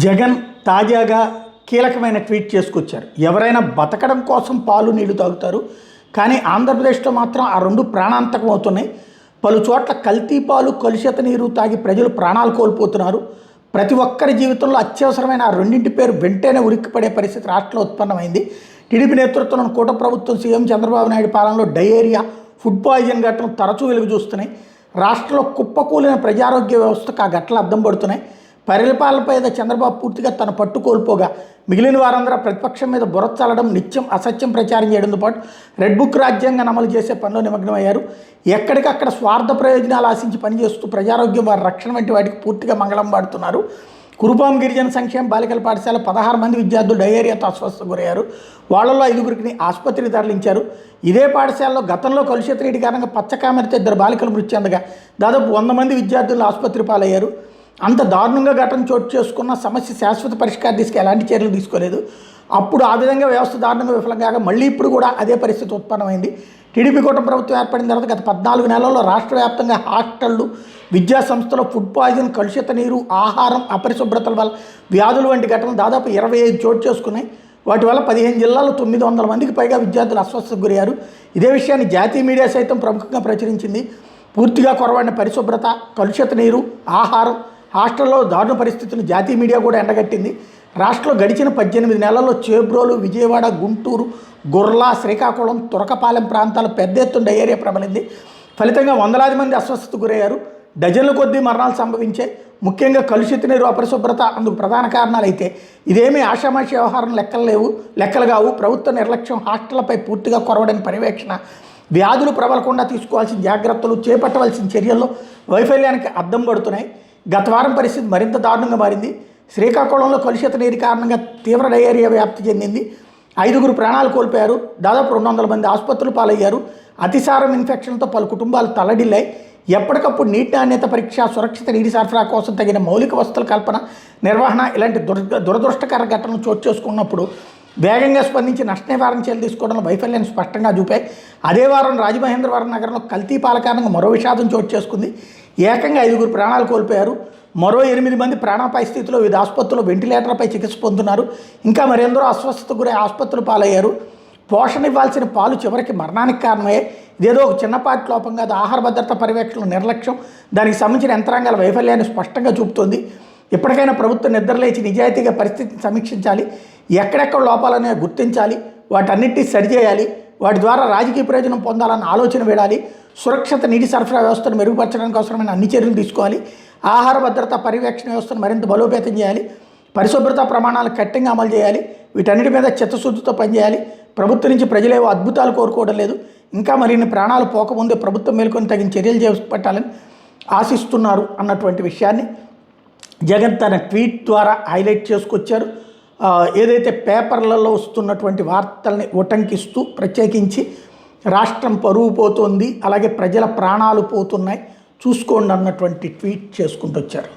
జగన్ తాజాగా కీలకమైన ట్వీట్ చేసుకొచ్చారు. ఎవరైనా బతకడం కోసం పాలు నీళ్లు తాగుతారు, కానీ ఆంధ్రప్రదేశ్లో మాత్రం ఆ రెండు ప్రాణాంతకం అవుతున్నాయి. పలు చోట్ల కల్తీ పాలు, కలుషిత నీరు తాగి ప్రజలు ప్రాణాలు కోల్పోతున్నారు. ప్రతి ఒక్కరి జీవితంలో అత్యవసరమైన ఆ రెండింటి పేరు వెంటనే ఉరిక్కిపడే పరిస్థితి రాష్ట్రంలో ఉత్పన్నమైంది. టీడీపీ నేతృత్వంలోని కూటమి ప్రభుత్వం సీఎం చంద్రబాబు నాయుడు పాలనలో డయేరియా, ఫుడ్ పాయిజన్ ఘటనలు తరచూ వెలుగు చూస్తున్నాయి. రాష్ట్రంలో కుప్పకూలిన ప్రజారోగ్య వ్యవస్థకు ఆ ఘటనలు అద్దం పడుతున్నాయి. పరిపాలనపై చంద్రబాబు పూర్తిగా తన పట్టు కోల్పోగా మిగిలిన వారందరూ ప్రతిపక్షం మీద బుర్ర చల్లడం, నిత్యం అసత్యం ప్రచారం చేయడంతో పాటు రెడ్ బుక్ రాజ్యాంగాన్ని అమలు చేసే పనిలో నిమగ్నమయ్యారు. ఎక్కడికక్కడ స్వార్థ ప్రయోజనాలు ఆశించి పనిచేస్తూ ప్రజారోగ్యం, వారి రక్షణ వంటి వాటికి పూర్తిగా మంగళం పాడుతున్నారు. కురుపాం గిరిజన సంక్షేమ బాలికల పాఠశాల 16 మంది విద్యార్థులు డయేరియాతో అస్వస్థతకు గురయ్యారు. వాళ్ళలో 5గురికి ఆసుపత్రికి తరలించారు. ఇదే పాఠశాలలో గతంలో కలుషిత నీటి కారణంగా పచ్చకామెరతో 2 బాలికలు మృతి చెందగా దాదాపు 100 మంది విద్యార్థులు ఆసుపత్రి పాలయ్యారు. అంత దారుణంగా ఘటన చోటు చేసుకున్న సమస్య శాశ్వత పరిష్కారం తీసుకు ఎలాంటి చర్యలు తీసుకోలేదు. అప్పుడు ఆ విధంగా వ్యవస్థ దారుణంగా విఫలం కాగా మళ్ళీ ఇప్పుడు కూడా అదే పరిస్థితి ఉత్పన్నమైంది. టీడీపీ కూటమి ప్రభుత్వం ఏర్పడిన తర్వాత గత 14 నెలల్లో రాష్ట్ర వ్యాప్తంగా హాస్టళ్లు, విద్యా సంస్థలో ఫుడ్ పాయిజన్, కలుషిత నీరు, ఆహారం అపరిశుభ్రతల వల్ల వ్యాధులు వంటి ఘటనలు దాదాపు 25 చోటు చేసుకున్నాయి. వాటి వల్ల 15 జిల్లాల్లో 900 మందికి పైగా విద్యార్థులు అస్వస్థతకు గురయ్యారు. ఇదే విషయాన్ని జాతీయ మీడియా సైతం ప్రముఖంగా ప్రచురించింది. పూర్తిగా కొరవడిన పరిశుభ్రత, కలుషిత నీరు, ఆహారం, హాస్టల్లో దారుణ పరిస్థితులను జాతీయ మీడియా కూడా ఎండగట్టింది. రాష్ట్రంలో గడిచిన 18 నెలల్లో చేబ్రోలు, విజయవాడ, గుంటూరు, గుర్లా, శ్రీకాకుళం, తురకపాలెం ప్రాంతాల పెద్ద ఎత్తున డయేరియా ప్రబలింది. ఫలితంగా వందలాది మంది అస్వస్థతకు గురయ్యారు. డజన్ల కొద్దీ మరణాలు సంభవించాయి. ముఖ్యంగా కలుషిత నీరు, అపరిశుభ్రత అందుకు ప్రధాన కారణాలు అయితే ఇదేమీ ఆషామాషి వ్యవహారం లెక్కలు కావు. ప్రభుత్వ నిర్లక్ష్యం, హాస్టళ్లపై పూర్తిగా కొరవడని పర్యవేక్షణ, వ్యాధులు ప్రబలకుండా తీసుకోవాల్సిన జాగ్రత్తలు, చేపట్టవలసిన చర్యల్లో వైఫల్యానికి అద్దం పడుతున్నాయి. గత వారం పరిస్థితి మరింత దారుణంగా మారింది. శ్రీకాకుళంలో కలుషిత నీరు కారణంగా తీవ్ర డయేరియా వ్యాప్తి చెందింది. 5గురు ప్రాణాలు కోల్పోయారు. దాదాపు 200 మంది ఆసుపత్రులు పాలయ్యారు. అతిసారం ఇన్ఫెక్షన్తో పలు కుటుంబాలు తల్లడిల్లాయి. ఎప్పటికప్పుడు నీటి నాణ్యత పరీక్ష, సురక్షిత నీటి సరఫరా కోసం తగిన మౌలిక వసతుల కల్పన, నిర్వహణ ఇలాంటి దురదృష్టకర ఘటనలు చోటు చేసుకున్నప్పుడు వేగంగా స్పందించి నష్ట నివారణ చర్యలు తీసుకోవడంలో వైఫల్యాన్ని స్పష్టంగా చూపాయి. అదే వారం రాజమహేంద్రవరం నగరంలో కల్తీ పాల కారణంగా మరో విషాదం చోటు చేసుకుంది. ఏకంగా 5గురు ప్రాణాలు కోల్పోయారు. మరో 8 మంది ప్రాణాపాయ స్థితిలో వివిధ ఆసుపత్రుల్లో వెంటిలేటర్లపై చికిత్స పొందుతున్నారు. ఇంకా మరెందరో అస్వస్థతకు గురై ఆసుపత్రులు పాలయ్యారు. పోషణ ఇవ్వాల్సిన పాలు చివరికి మరణానికి కారణమయ్యాయి. ఇదేదో ఒక చిన్నపాటి లోపం కాదు. ఆహార భద్రత పర్యవేక్షణ నిర్లక్ష్యం, దానికి సంబంధించిన యంత్రాంగాల వైఫల్యాన్ని స్పష్టంగా చూపుతోంది. ఇప్పటికైనా ప్రభుత్వం నిద్రలేచి నిజాయితీగా పరిస్థితిని సమీక్షించాలి. ఎక్కడెక్కడ లోపాలనే గుర్తించాలి, వాటన్నిటినీ సరిచేయాలి. వాటి ద్వారా రాజకీయ ప్రయోజనం పొందాలన్న ఆలోచన వేడాలి. సురక్షిత నీటి సరఫరా వ్యవస్థను మెరుగుపరచడానికి అవసరమైన అన్ని చర్యలు తీసుకోవాలి. ఆహార భద్రత పర్యవేక్షణ వ్యవస్థను మరింత బలోపేతం చేయాలి. పరిశుభ్రత ప్రమాణాలు కఠినంగా అమలు చేయాలి. వీటన్నిటి మీద చిత్తశుద్ధితో పనిచేయాలి. ప్రభుత్వం నుంచి ప్రజలేవో అద్భుతాలు కోరుకోవడం లేదు. ఇంకా మరిన్ని ప్రాణాలు పోకముందే ప్రభుత్వం మేల్కొని తగిన చర్యలు చేపట్టాలని ఆశిస్తున్నారు అన్నటువంటి విషయాన్ని జగన్ తన ట్వీట్ ద్వారా హైలైట్ చేసుకొచ్చారు. ఏదైతే పేపర్లలో వస్తున్నటువంటి వార్తల్ని ఉటంకిస్తూ ప్రత్యేకించి రాష్ట్రం పరువు పోతోంది, అలాగే ప్రజల ప్రాణాలు పోతున్నాయి, చూసుకోండి అన్నటువంటి ట్వీట్ చేసుకుంటూ వచ్చారు.